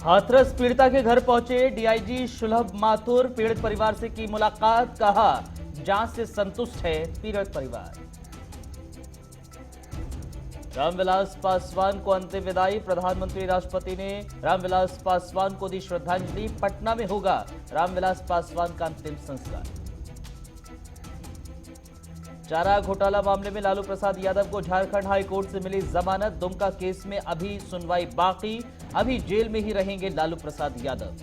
हाथरस पीड़िता के घर पहुंचे डीआईजी सुलभ माथुर। पीड़ित परिवार से की मुलाकात, कहा जांच से संतुष्ट है पीड़ित परिवार। रामविलास पासवान को अंतिम विदाई, प्रधानमंत्री राष्ट्रपति ने रामविलास पासवान को दी श्रद्धांजलि। पटना में होगा रामविलास पासवान का अंतिम संस्कार। चारा घोटाला मामले में लालू प्रसाद यादव को झारखंड हाई कोर्ट से मिली जमानत। दुमका केस में अभी सुनवाई बाकी, अभी जेल में ही रहेंगे लालू प्रसाद यादव।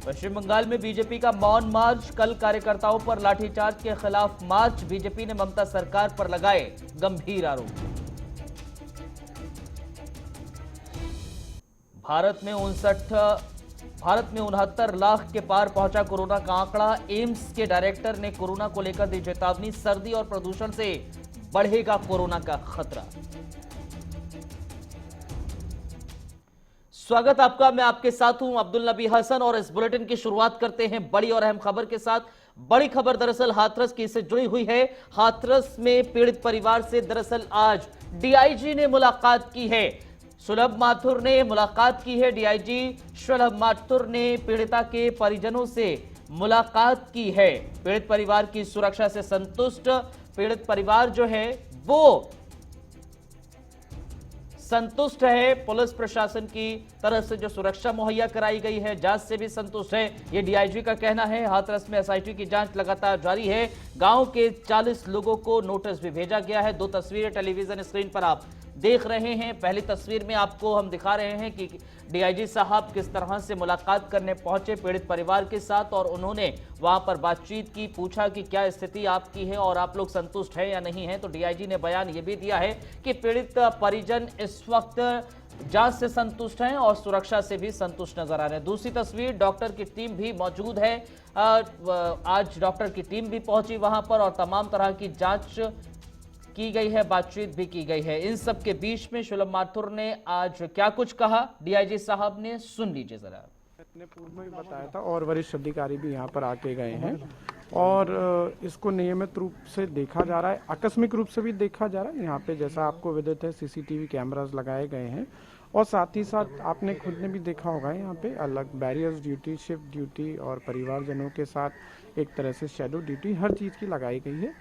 पश्चिम बंगाल में बीजेपी का मौन मार्च, कल कार्यकर्ताओं पर लाठीचार्ज के खिलाफ मार्च। बीजेपी ने ममता सरकार पर लगाए गंभीर आरोप। भारत में 69 लाख के पार पहुंचा कोरोना का आंकड़ा। एम्स के डायरेक्टर ने कोरोना को लेकर दी चेतावनी, सर्दी और प्रदूषण से बढ़ेगा कोरोना का खतरा। स्वागत आपका, मैं आपके साथ हूं अब्दुल नबी हसन और इस बुलेटिन की शुरुआत करते हैं बड़ी और अहम खबर के साथ। बड़ी खबर दरअसल हाथरस केस से जुड़ी हुई है। हाथरस में पीड़ित परिवार से दरअसल आज डीआईजी ने मुलाकात की है। सुलभ माथुर ने मुलाकात की है। डीआईजी सुलभ माथुर ने पीड़िता के परिजनों से मुलाकात की है। पीड़ित परिवार की सुरक्षा से संतुष्ट। पीड़ित परिवार जो है वो संतुष्ट है। पुलिस प्रशासन की तरफ से जो सुरक्षा मुहैया कराई गई है, जांच से भी संतुष्ट है, ये डीआईजी का कहना है। हाथरस में एसआईटी की जांच लगातार जारी है। गांव के 40 लोगों को नोटिस भी भेजा गया है। 2 तस्वीरें टेलीविजन स्क्रीन पर आप देख रहे हैं। पहली तस्वीर में आपको हम दिखा रहे हैं कि डीआईजी साहब किस तरह से मुलाकात करने पहुंचे पीड़ित परिवार के साथ और उन्होंने वहां पर बातचीत की, पूछा कि क्या स्थिति आपकी है और आप लोग संतुष्ट हैं या नहीं हैं। तो डीआईजी ने बयान ये भी दिया है कि पीड़ित परिजन इस वक्त जांच से संतुष्ट हैं और सुरक्षा से भी संतुष्ट नजर आ रहे हैं। दूसरी तस्वीर, डॉक्टर की टीम भी मौजूद है। आज डॉक्टर की टीम भी पहुंची वहां पर और तमाम तरह की जांच की गई है, बातचीत भी की गई है। इन सब के बीच में सुलभ माथुर ने आज क्या कुछ कहा डीआईजी साहब ने, सुन लीजिए जरा। ने पूर्व में भी बताया था और वरिष्ठ अधिकारी भी यहाँ पर आके गए हैं और इसको नियमित रूप से देखा जा रहा है, आकस्मिक रूप से भी देखा जा रहा है। यहाँ पे जैसा आपको विदित है सीसीटीवी कैमरास लगाए गए हैं और साथ ही साथ आपने खुद ने भी देखा होगा यहाँ पे अलग बैरियर्स ड्यूटी, शिफ्ट ड्यूटी और परिवारजनों के साथ एक तरह से शैडो ड्यूटी हर चीज़ की लगाई गई है।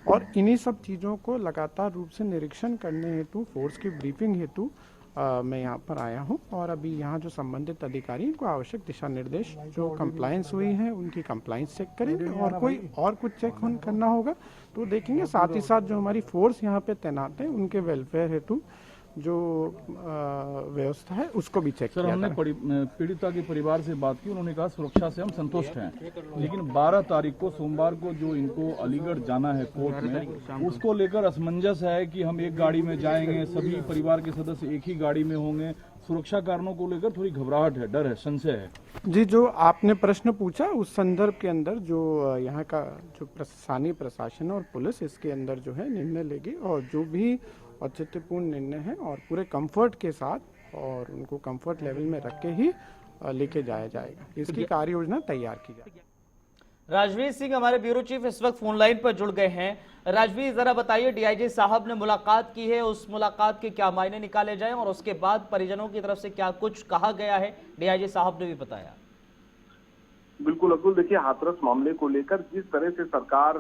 और इन्हीं सब चीज़ों को लगातार रूप से निरीक्षण करने हेतु, फोर्स की ब्रीफिंग हेतु मैं यहाँ पर आया हूँ और अभी यहाँ जो संबंधित अधिकारी इनको आवश्यक दिशा निर्देश जो कंप्लायंस हुई है उनकी कंप्लायंस चेक करेंगे और कोई और कुछ चेक करना होगा तो देखेंगे। साथ ही साथ जो हमारी फोर्स यहाँ पे तैनात है उनके वेलफेयर हेतु जो व्यवस्था है उसको भी चेक किया। हमने पीड़िता के परिवार से बात की, उन्होंने कहा सुरक्षा से हम संतुष्ट हैं, लेकिन 12 तारीख को सोमवार को जो इनको अलीगढ़ जाना है कोर्ट में, उसको लेकर असमंजस है कि हम एक गाड़ी में जाएंगे, सभी परिवार के सदस्य एक ही गाड़ी में होंगे। सुरक्षा कारणों को लेकर थोड़ी घबराहट है, डर है, संशय है। जी, जो आपने प्रश्न पूछा उस संदर्भ के अंदर जो यहाँ का जो स्थानीय प्रशासन और पुलिस इसके अंदर जो है निर्णय लेगी और जो भी औचित्यपूर्ण निर्णय है और पूरे कंफर्ट के साथ और उनको कंफर्ट लेवल में रख के ही लेके जाया जाएगा। इसकी कार्य योजना तैयार की जाएगी। राजवीर सिंह हमारे ब्यूरो चीफ इस वक्त फोन लाइन पर जुड़ गए हैं। राजवीर, जरा बताइए, डीआईजी साहब ने मुलाकात की है, उस मुलाकात के क्या मायने निकाले जाएं और उसके बाद परिजनों की तरफ से क्या कुछ कहा गया है, डीआईजी साहब ने भी बताया। बिल्कुल अब्दुल, देखिए हाथरस मामले को लेकर जिस तरह से सरकार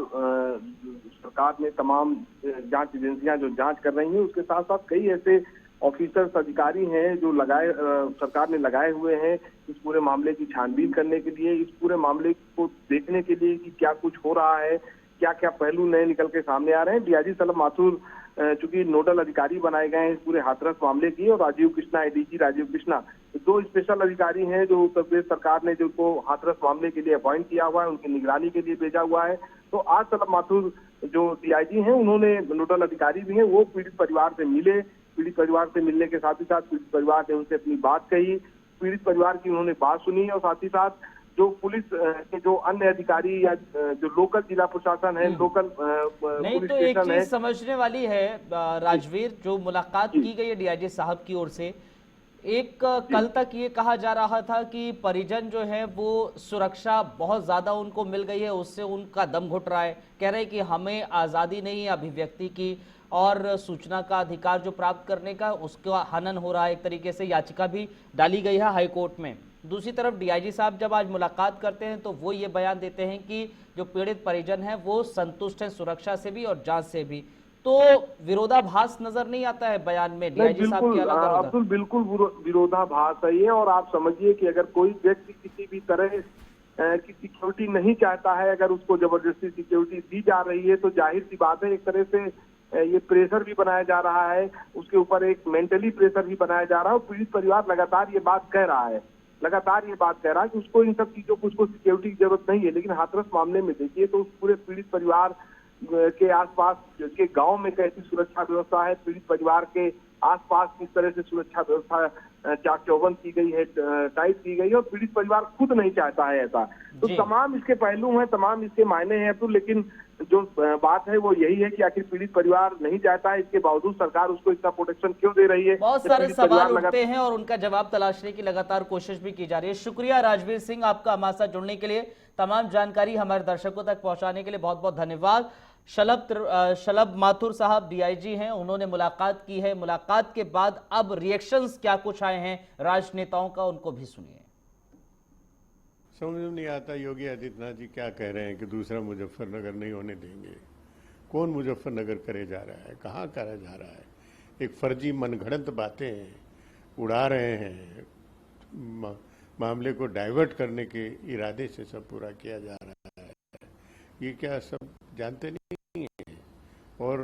ने तमाम जांच एजेंसियां जो जांच कर रही हैं, उसके साथ साथ कई ऐसे ऑफिसर्स, अधिकारी हैं जो सरकार ने लगाए हुए हैं इस पूरे मामले की छानबीन करने के लिए, इस पूरे मामले को देखने के लिए कि क्या कुछ हो रहा है, क्या क्या पहलू नए निकल के सामने आ रहे हैं। डीआईजी सुलभ माथुर चूंकि नोडल अधिकारी बनाए गए हैं इस पूरे हाथरस मामले की, और राजीव कृष्णा, एडीजी राजीव कृष्णा, 2 स्पेशल अधिकारी हैं जो उत्तर प्रदेश सरकार ने जिनको हाथरस मामले के लिए अपॉइंट किया हुआ है, उनकी निगरानी के लिए भेजा हुआ है। तो आज सुलभ माथुर जो डीआईजी हैं, उन्होंने नोडल अधिकारी भी हैं, वो पीड़ित परिवार से मिले। पीड़ित परिवार से मिलने के साथ ही साथ पीड़ित परिवार ने उनसे अपनी बात कही, पीड़ित परिवार की उन्होंने बात सुनी और साथ ही साथ जो पुलिस के जो अन्य अधिकारी या जो लोकल जिला प्रशासन है, लोकल नहीं पुलिस तो एक स्टेशन है। चीज समझने वाली है राजवीर, जो मुलाकात की गई है डीआईजी साहब की ओर से, एक कल तक ये कहा जा रहा था कि परिजन जो है वो सुरक्षा बहुत ज्यादा उनको मिल गई है, उससे उनका दम घुट रहा है। कह रहे हैं कि हमें आजादी नहीं है अभिव्यक्ति की, और सूचना का अधिकार जो प्राप्त करने का, उसका हनन हो रहा है। एक तरीके से याचिका भी डाली गई है हाई कोर्ट में। दूसरी तरफ डीआईजी साहब जब आज मुलाकात करते हैं तो वो ये बयान देते हैं कि जो पीड़ित परिजन हैं वो संतुष्ट हैं सुरक्षा से भी और जांच से भी। तो विरोधाभास नजर नहीं आता है बयान में डीआईजी साहब के अलग और उधर? अब्दुल, बिल्कुल विरोधाभास है ये। और आप समझिए कि अगर कोई व्यक्ति किसी भी तरह की सिक्योरिटी नहीं चाहता है, अगर उसको जबरदस्ती सिक्योरिटी दी जा रही है, तो जाहिर सी बात है एक तरह से ये प्रेशर भी बनाया जा रहा है, उसके ऊपर एक मेंटली प्रेशर भी बनाया जा रहा है। और पीड़ित परिवार लगातार ये बात कह रहा है कि उसको इन सब चीजों को, उसको सिक्योरिटी की जरूरत नहीं है। लेकिन हाथरस मामले में देखिए तो उस पूरे पीड़ित परिवार के आसपास के गांव में कैसी सुरक्षा व्यवस्था है, पीड़ित परिवार के आसपास किस तरह से सुरक्षा व्यवस्था चाक चौबंद की गई है, टाइट की गई है, और पीड़ित परिवार खुद नहीं चाहता है ऐसा। तो तमाम इसके पहलू हैं, तमाम इसके मायने हैं अब्दुल। लेकिन जो बात है वो यही है कि आखिर पीड़ित परिवार नहीं चाहता है, इसके बावजूद सरकार उसको इतना प्रोटेक्शन क्यों दे रही है? बहुत सारे सवाल उठते हैं और उनका जवाब तलाशने की लगातार कोशिश भी की जा रही है। शुक्रिया राजवीर सिंह, आपका हमारे साथ जुड़ने के लिए, तमाम जानकारी हमारे दर्शकों तक पहुंचाने के लिए बहुत बहुत धन्यवाद। शलभ माथुर साहब डीआईजी हैं, उन्होंने मुलाकात की है। मुलाकात के बाद अब रिएक्शंस क्या कुछ आए हैं राजनेताओं का, उनको भी सुनिए। समझ में नहीं आता योगी आदित्यनाथ जी क्या कह रहे हैं कि दूसरा मुजफ्फरनगर नहीं होने देंगे। कौन मुजफ्फरनगर करे जा रहा है, कहाँ करा जा रहा है? एक फर्जी मनगढ़ंत बातें उड़ा रहे हैं, मामले को डाइवर्ट करने के इरादे से सब पूरा किया जा रहा है। ये क्या सब जानते नहीं हैं? और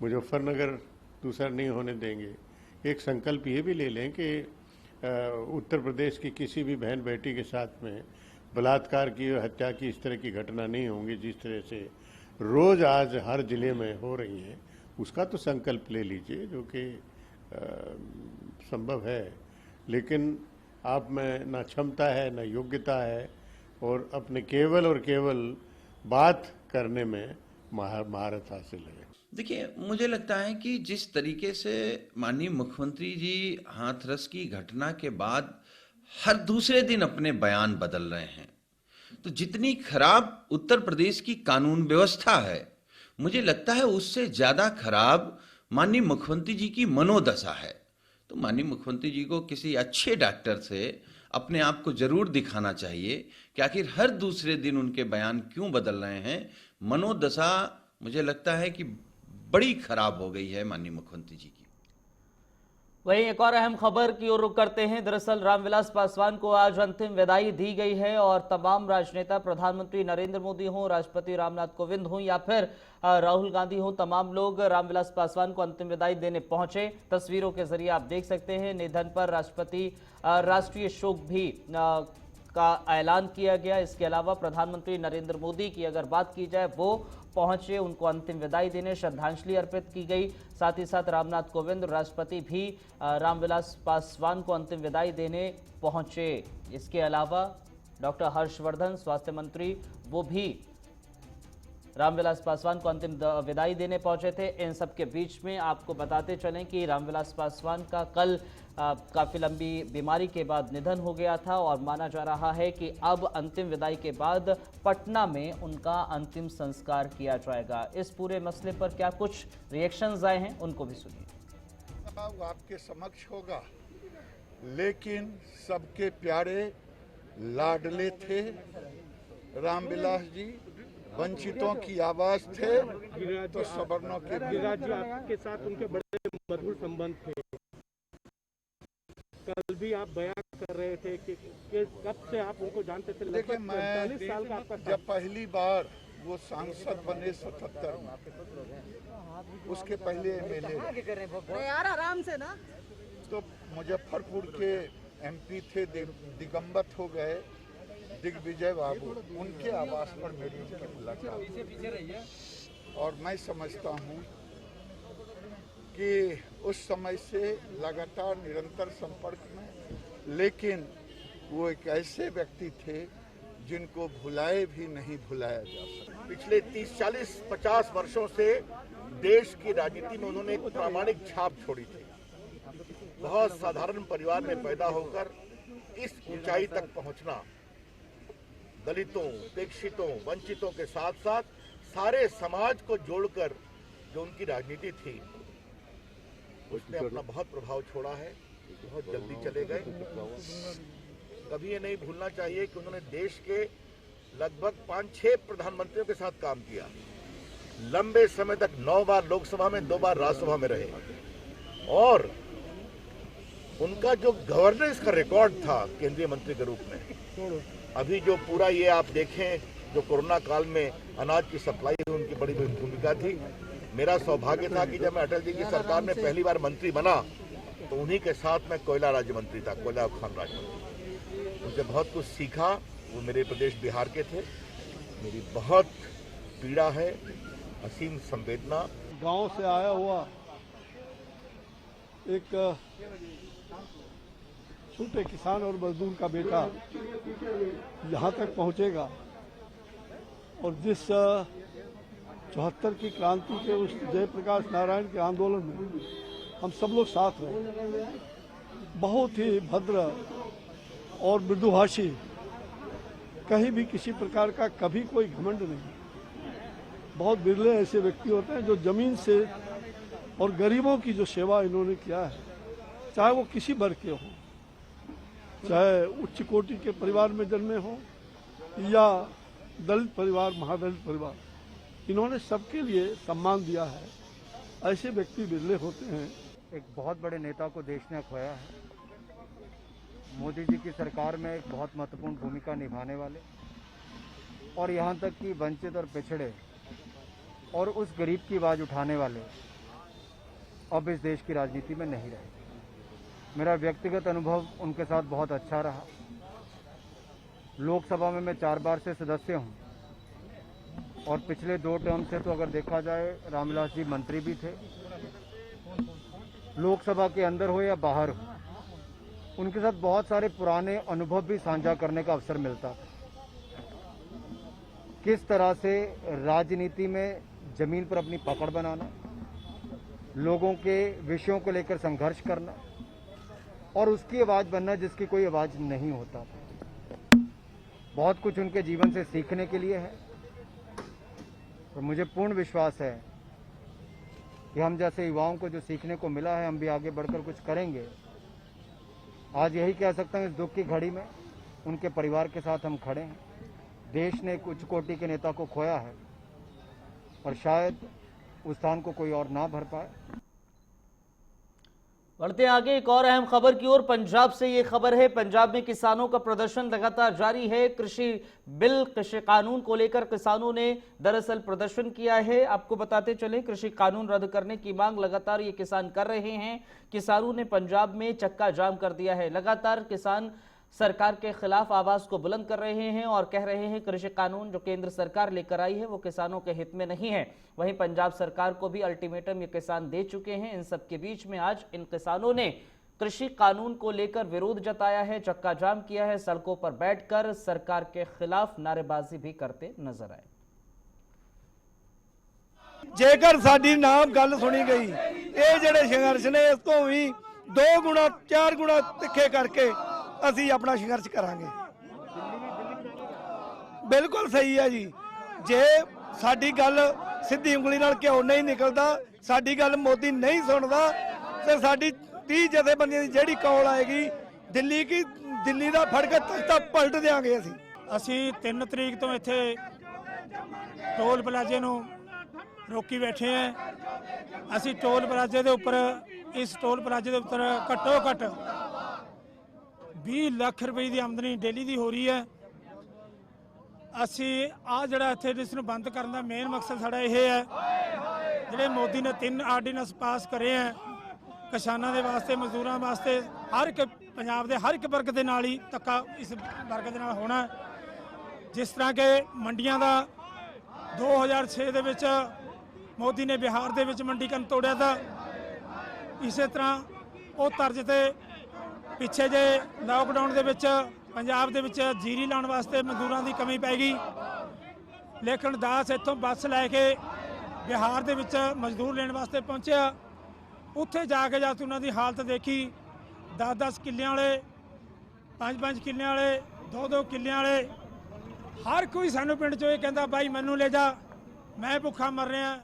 मुजफ्फरनगर दूसरा नहीं होने देंगे। एक संकल्प ये भी ले लें कि उत्तर प्रदेश की किसी भी बहन बेटी के साथ में बलात्कार की और हत्या की इस तरह की घटना नहीं होंगी जिस तरह से रोज आज हर जिले में हो रही हैं। उसका तो संकल्प ले लीजिए जो कि संभव है। लेकिन आप में ना क्षमता है ना योग्यता है, और अपने केवल और केवल बात करने में महारत हासिल है। देखिए, मुझे लगता है कि जिस तरीके से माननीय मुख्यमंत्री जी हाथरस की घटना के बाद हर दूसरे दिन अपने बयान बदल रहे हैं, तो जितनी खराब उत्तर प्रदेश की कानून व्यवस्था है, मुझे लगता है उससे ज्यादा खराब माननीय मुख्यमंत्री जी की मनोदशा है। तो माननीय मुख्यमंत्री जी को किसी अच्छे डॉक्टर से अपने आप को जरूर दिखाना चाहिए कि आखिर हर दूसरे दिन उनके बयान क्यों बदल रहे हैं। मनोदशा मुझे लगता है कि बड़ी खराब हो गई है माननीय मुख्यमंत्री जी की। वहीं एक और अहम खबर की ओर रुख करते हैं। दरअसल रामविलास पासवान को आज अंतिम विदाई दी गई है और तमाम राजनेता, प्रधानमंत्री नरेंद्र मोदी हों, राष्ट्रपति रामनाथ कोविंद हों या फिर राहुल गांधी हों, तमाम लोग रामविलास पासवान को अंतिम विदाई देने पहुंचे। तस्वीरों के जरिए आप देख सकते हैं। निधन पर राष्ट्रपति राष्ट्रीय शोक भी का ऐलान किया गया। इसके अलावा प्रधानमंत्री नरेंद्र मोदी की अगर बात की जाए, वो पहुंचे, उनको अंतिम विदाई देने, श्रद्धांजलि अर्पित की गई। साथ ही साथ रामनाथ कोविंद, राष्ट्रपति भी रामविलास पासवान को अंतिम विदाई देने पहुंचे। इसके अलावा डॉक्टर हर्षवर्धन, स्वास्थ्य मंत्री, वो भी रामविलास पासवान को अंतिम विदाई देने पहुंचे थे। इन सब के बीच में आपको बताते चलें कि रामविलास पासवान का कल काफ़ी लंबी बीमारी के बाद निधन हो गया था और माना जा रहा है कि अब अंतिम विदाई के बाद पटना में उनका अंतिम संस्कार किया जाएगा। इस पूरे मसले पर क्या कुछ रिएक्शंस आए हैं, उनको भी सुनिए। आपके समक्ष होगा, लेकिन सबके प्यारे लाडले थे रामविलास जी, वंचितों की आवाज थे, तो सवर्णों के आपके साथ उनके बड़े मधुर संबंध थे। कल भी आप बयान कर रहे थे कि कब से आप उनको जानते थे? देखिए, मैं 40 साल का आपका जब पहली बार वो सांसद बने 77 में, उसके पहले एमएलए यार आराम से ना, तो मुजफ्फरपुर के एमपी थे, दिगंबत हो गए दिग्विजय बाबू, उनके आवास पर मेरी उनकी मुलाकात। और मैं समझता हूँ कि उस समय से लगातार निरंतर संपर्क में, लेकिन वो एक ऐसे व्यक्ति थे जिनको भुलाए भी नहीं भुलाया जा सकता। पिछले 30, 40, 50 वर्षों से देश की राजनीति में उन्होंने एक प्रामाणिक छाप छोड़ी थी। बहुत साधारण परिवार में पैदा होकर इस ऊंचाई तक पहुंचना, दलितों, उपेक्षितों, वंचितों के साथ साथ सारे समाज को जोड़कर जो उनकी राजनीति थी उसने अपना बहुत प्रभाव छोड़ा है, बहुत जल्दी चले गए। कभी ये नहीं भूलना चाहिए कि उन्होंने देश के लगभग 5-6 प्रधानमंत्रियों के साथ काम किया, लंबे समय तक 9 बार लोकसभा में, 2 बार राज्यसभा में रहे, और उनका जो गवर्नेंस का रिकॉर्ड था केंद्रीय मंत्री के रूप में, अभी जो पूरा ये आप देखें, जो कोरोना काल में अनाज की सप्लाई में उनकी बड़ी भूमिका थी। मेरा सौभाग्य था कि जब मैं अटल जी की सरकार में पहली बार मंत्री बना तो उन्हीं के साथ मैं कोयला राज्य मंत्री था, कोयला खान राज्य मंत्री। उनसे बहुत कुछ सीखा। वो मेरे प्रदेश बिहार के थे। मेरी बहुत पीड़ा है, असीम संवेदना। गांव से आया हुआ एक छोटे किसान और मजदूर का बेटा यहाँ तक पहुँचेगा और जिस 74 की क्रांति के उस जयप्रकाश नारायण के आंदोलन में हम सब लोग साथ रहे, बहुत ही भद्र और मृदुभाषी, कहीं भी किसी प्रकार का कभी कोई घमंड नहीं। बहुत बिरले ऐसे व्यक्ति होते हैं जो जमीन से और गरीबों की जो सेवा इन्होंने किया है, चाहे वो किसी वर्ग के हों, चाहे उच्च कोटि के परिवार में जन्मे हों या दलित परिवार, महादलित परिवार, इन्होंने सबके लिए सम्मान दिया है। ऐसे व्यक्ति बिरले होते हैं। एक बहुत बड़े नेता को देश ने खोया है। मोदी जी की सरकार में एक बहुत महत्वपूर्ण भूमिका निभाने वाले और यहाँ तक कि वंचित और पिछड़े और उस गरीब की आवाज़ उठाने वाले अब इस देश की राजनीति में नहीं रहे। मेरा व्यक्तिगत अनुभव उनके साथ बहुत अच्छा रहा। लोकसभा में मैं 4 बार से सदस्य हूँ और पिछले 2 टर्म से तो अगर देखा जाए रामविलास जी मंत्री भी थे। लोकसभा के अंदर हो या बाहर हो, उनके साथ बहुत सारे पुराने अनुभव भी साझा करने का अवसर मिलता था। किस तरह से राजनीति में जमीन पर अपनी पकड़ बनाना, लोगों के विषयों को लेकर संघर्ष करना और उसकी आवाज़ बनना जिसकी कोई आवाज़ नहीं होता। बहुत कुछ उनके जीवन से सीखने के लिए है और मुझे पूर्ण विश्वास है कि हम जैसे युवाओं को जो सीखने को मिला है, हम भी आगे बढ़कर कुछ करेंगे। आज यही कह सकता हूँ, इस दुख की घड़ी में उनके परिवार के साथ हम खड़े हैं। देश ने एक उच्च कोटि के नेता को खोया है और शायद उस स्थान को कोई और ना भर पाए। बढ़ते आगे एक और अहम खबर की ओर। पंजाब से ये खबर है, पंजाब में किसानों का प्रदर्शन लगातार जारी है। कृषि बिल, कृषि कानून को लेकर किसानों ने दरअसल प्रदर्शन किया है। आपको बताते चले, कृषि कानून रद्द करने की मांग लगातार ये किसान कर रहे हैं। किसानों ने पंजाब में चक्का जाम कर दिया है। लगातार किसान सरकार के खिलाफ आवाज को बुलंद कर रहे हैं और कह रहे हैं कृषि कानून जो केंद्र सरकार लेकर आई है वो किसानों के हित में नहीं है। वहीं पंजाब सरकार को भी अल्टीमेटम ये किसान दे चुके हैं। इन सब के बीच में आज इन किसानों ने कृषि कानून को लेकर विरोध जताया है, चक्का जाम किया है, सड़कों पर बैठकर सरकार के खिलाफ नारेबाजी भी करते नजर आए। जेकर साडी नाम गल सुनी गई, ये जेडे संघर्ष ने इस तो भी 2 गुणा 4 गुणा तिखे करके ਅਸੀਂ ਆਪਣਾ ਸੰਘਰਸ਼ ਕਰਾਂਗੇ। ਬਿਲਕੁਲ ਸਹੀ ਹੈ ਜੀ। ਜੇ ਸਾਡੀ ਗੱਲ ਸਿੱਧੀ ਉਂਗਲੀ ਨਾਲ ਘਿਓ ਨਹੀਂ ਨਿਕਲਦਾ, ਸਾਡੀ ਗੱਲ ਮੋਦੀ ਨਹੀਂ ਸੁਣਦਾ ਤੇ ਸਾਡੀ 30 ਜਥੇਬੰਦੀਆਂ ਦੀ ਜਿਹੜੀ ਕੌਲ ਆਏਗੀ ਦਿੱਲੀ ਦਾ ਫੜ ਕੇ ਤਖਤਾ ਪਲਟ ਦੇਾਂਗੇ। ਅਸੀਂ 3 ਤਰੀਕ ਤੋਂ ਇੱਥੇ ਟੋਲ ਪਲਾਜ਼ੇ ਨੂੰ ਰੋਕੀ ਬੈਠੇ ਹਾਂ। ਅਸੀਂ ਟੋਲ ਪਲਾਜ਼ੇ ਦੇ ਉੱਪਰ, ਇਸ ਟੋਲ ਪਲਾਜ਼ੇ ਦੇ ਉੱਪਰ ਘੱਟੋ ਘੱਟ 20 ਲੱਖ ਰੁਪਏ ਦੀ ਆਮਦਨੀ ਡੇਲੀ ਦੀ ਹੋ ਰਹੀ ਹੈ। ਅਸੀਂ ਆ ਜਿਹੜਾ ਇੱਥੇ ਇਸ ਨੂੰ ਬੰਦ ਕਰਨ ਦਾ ਮੇਨ ਮਕਸਦ ਸਾਡਾ ਇਹ ਹੈ, ਜਿਹੜੇ ਮੋਦੀ ਨੇ 3 ਆਰਡੀਨੈਂਸ ਪਾਸ ਕਰੇ ਹੈ ਕਿਸਾਨਾਂ ਦੇ ਵਾਸਤੇ, ਮਜ਼ਦੂਰਾਂ ਵਾਸਤੇ, ਹਰ ਇੱਕ ਪੰਜਾਬ ਦੇ ਹਰ ਇੱਕ ਵਰਗ ਦੇ ਨਾਲ ਹੀ ਧੱਕਾ ਇਸ ਵਰਗ ਦੇ ਨਾਲ ਹੋਣਾ। ਜਿਸ ਤਰ੍ਹਾਂ ਕਿ ਮੰਡੀਆਂ ਦਾ 2006 ਦੇ ਵਿੱਚ ਮੋਦੀ ਨੇ ਬਿਹਾਰ ਦੇ ਵਿੱਚ ਮੰਡੀਕਰਨ ਤੋੜਿਆ ਤਾਂ ਇਸੇ ਤਰ੍ਹਾਂ ਉਹ ਤਰਜ਼ ਤੇ ਪਿੱਛੇ ਜੇ ਲਾਕਡਾਊਨ ਦੇ ਵਿੱਚ ਪੰਜਾਬ ਦੇ ਵਿੱਚ ਜੀਰੀ ਲਾਉਣ ਵਾਸਤੇ ਮਜ਼ਦੂਰਾਂ ਦੀ ਕਮੀ ਪੈ ਗਈ। ਲੇਕਿਨ ਦਾਸ ਇੱਥੋਂ ਬੱਸ ਲੈ ਕੇ ਬਿਹਾਰ ਦੇ ਵਿੱਚ ਮਜ਼ਦੂਰ ਲੈਣ ਵਾਸਤੇ ਪਹੁੰਚਿਆ। ਉੱਥੇ ਜਾ ਕੇ ਜਦ ਉਹਨਾਂ ਦੀ ਹਾਲਤ ਦੇਖੀ, 10-10 ਕਿੱਲਿਆਂ ਵਾਲੇ, 5-5 ਕਿੱਲਿਆਂ ਵਾਲੇ, 2-2 ਕਿੱਲਿਆਂ ਵਾਲੇ, ਹਰ ਕੋਈ ਸਾਨੂੰ ਪਿੰਡ 'ਚੋਂ ਇਹ ਕਹਿੰਦਾ ਬਾਈ ਮੈਨੂੰ ਲੈ ਜਾ, ਮੈਂ ਭੁੱਖਾ ਮਰ ਰਿਹਾ।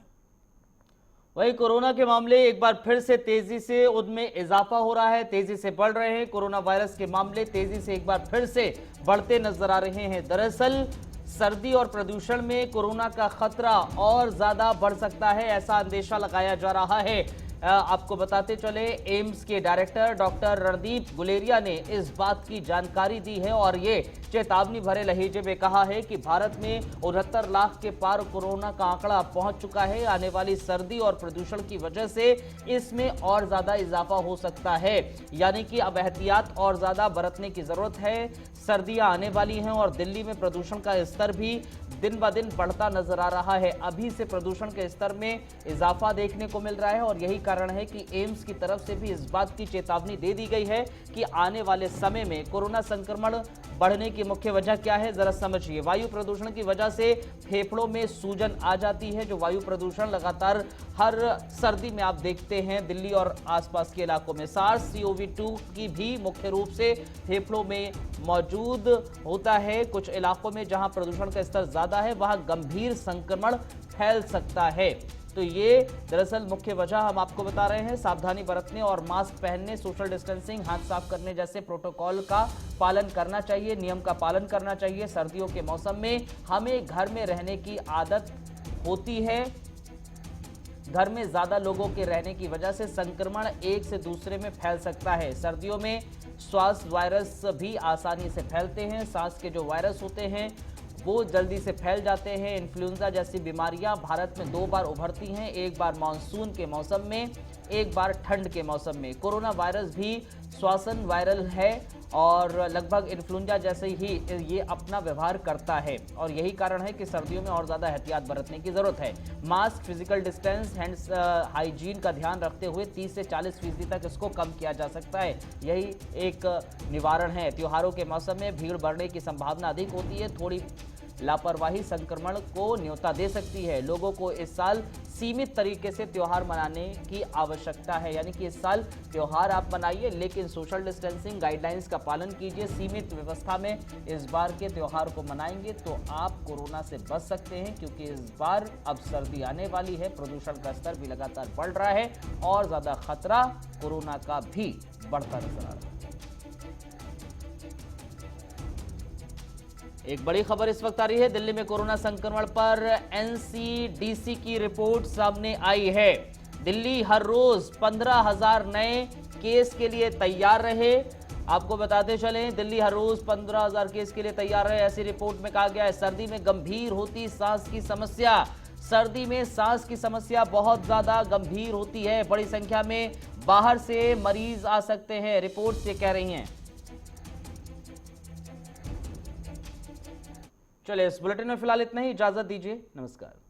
वहीं कोरोना के मामले एक बार फिर से तेजी से उनमें इजाफा हो रहा है, तेजी से बढ़ रहे हैं। कोरोना वायरस के मामले तेजी से एक बार फिर से बढ़ते नजर आ रहे हैं। दरअसल सर्दी और प्रदूषण में कोरोना का खतरा और ज्यादा बढ़ सकता है, ऐसा अंदेशा लगाया जा रहा है। आपको बताते चले, एम्स के डायरेक्टर डॉक्टर रणदीप गुलेरिया ने इस बात की जानकारी दी है और ये चेतावनी भरे लहजे में कहा है कि भारत में 69 लाख के पार कोरोना का आंकड़ा पहुंच चुका है। आने वाली सर्दी और प्रदूषण की वजह से इसमें और ज्यादा इजाफा हो सकता है, यानी कि अब एहतियात और ज्यादा बरतने की जरूरत है। सर्दियां आने वाली हैं और दिल्ली में प्रदूषण का स्तर भी दिन ब दिन बढ़ता नजर आ रहा है। अभी से प्रदूषण के स्तर में इजाफा देखने को मिल रहा है और यही कारण है कि एम्स की तरफ से भी इस बात की चेतावनी दे दी गई है कि आने वाले समय में कोरोना संक्रमण बढ़ने की मुख्य वजह क्या है, जरा समझिए। वायु प्रदूषण की वजह से फेफड़ों में सूजन आ जाती है। जो वायु प्रदूषण लगातार हर सर्दी में आप देखते हैं दिल्ली और आसपास के इलाकों में। SARS-CoV-2 की भी मुख्य रूप से फेफड़ों में मौजूद होता है। कुछ इलाकों में जहां प्रदूषण का स्तर ज्यादा है वहां गंभीर संक्रमण फैल सकता है। तो ये दरअसल मुख्य वजह हम आपको बता रहे हैं। सावधानी बरतने और मास्क पहनने, सोशल डिस्टेंसिंग, हाथ साफ करने जैसे प्रोटोकॉल का पालन करना चाहिए, नियम का पालन करना चाहिए। सर्दियों के मौसम में हमें घर में रहने की आदत होती है। घर में ज्यादा लोगों के रहने की वजह से संक्रमण एक से दूसरे में फैल सकता है। सर्दियों में श्वास वायरस भी आसानी से फैलते हैं। सांस के जो वायरस होते हैं वो जल्दी से फैल जाते हैं। इन्फ्लुएंजा जैसी बीमारियां भारत में 2 बार उभरती हैं, एक बार मानसून के मौसम में, एक बार ठंड के मौसम में। कोरोना वायरस भी श्वसन वायरल है और लगभग इन्फ्लुएंजा जैसे ही ये अपना व्यवहार करता है और यही कारण है कि सर्दियों में और ज़्यादा एहतियात बरतने की ज़रूरत है। Mask, physical distance, hands hygiene का ध्यान रखते हुए 30 से 40% तक इसको कम किया जा सकता है। यही एक निवारण है। त्योहारों के मौसम में भीड़ बढ़ने की संभावना अधिक होती है। थोड़ी लापरवाही संक्रमण को न्योता दे सकती है। लोगों को इस साल सीमित तरीके से त्योहार मनाने की आवश्यकता है, यानी कि इस साल त्योहार आप मनाइए लेकिन सोशल डिस्टेंसिंग गाइडलाइंस का पालन कीजिए। सीमित व्यवस्था में इस बार के त्योहार को मनाएंगे तो आप कोरोना से बच सकते हैं, क्योंकि इस बार अब सर्दी आने वाली है। प्रदूषण का स्तर भी लगातार बढ़ रहा है और ज्यादा खतरा कोरोना का भी बढ़ता नजर आ रहा है। एक बड़ी खबर इस वक्त आ रही है। दिल्ली में कोरोना संक्रमण पर NCDC की रिपोर्ट सामने आई है। दिल्ली हर रोज 15,000 नए केस के लिए तैयार रहे। आपको बताते चलें, दिल्ली हर रोज 15,000 केस के लिए तैयार रहे, ऐसी रिपोर्ट में कहा गया है। सर्दी में गंभीर होती सांस की समस्या। सर्दी में सांस की समस्या बहुत ज्यादा गंभीर होती है। बड़ी संख्या में बाहर से मरीज आ सकते हैं, रिपोर्ट्स ये कह रही हैं। चलिए, इस बुलेटिन में फिलहाल इतना ही। इजाजत दीजिए, नमस्कार।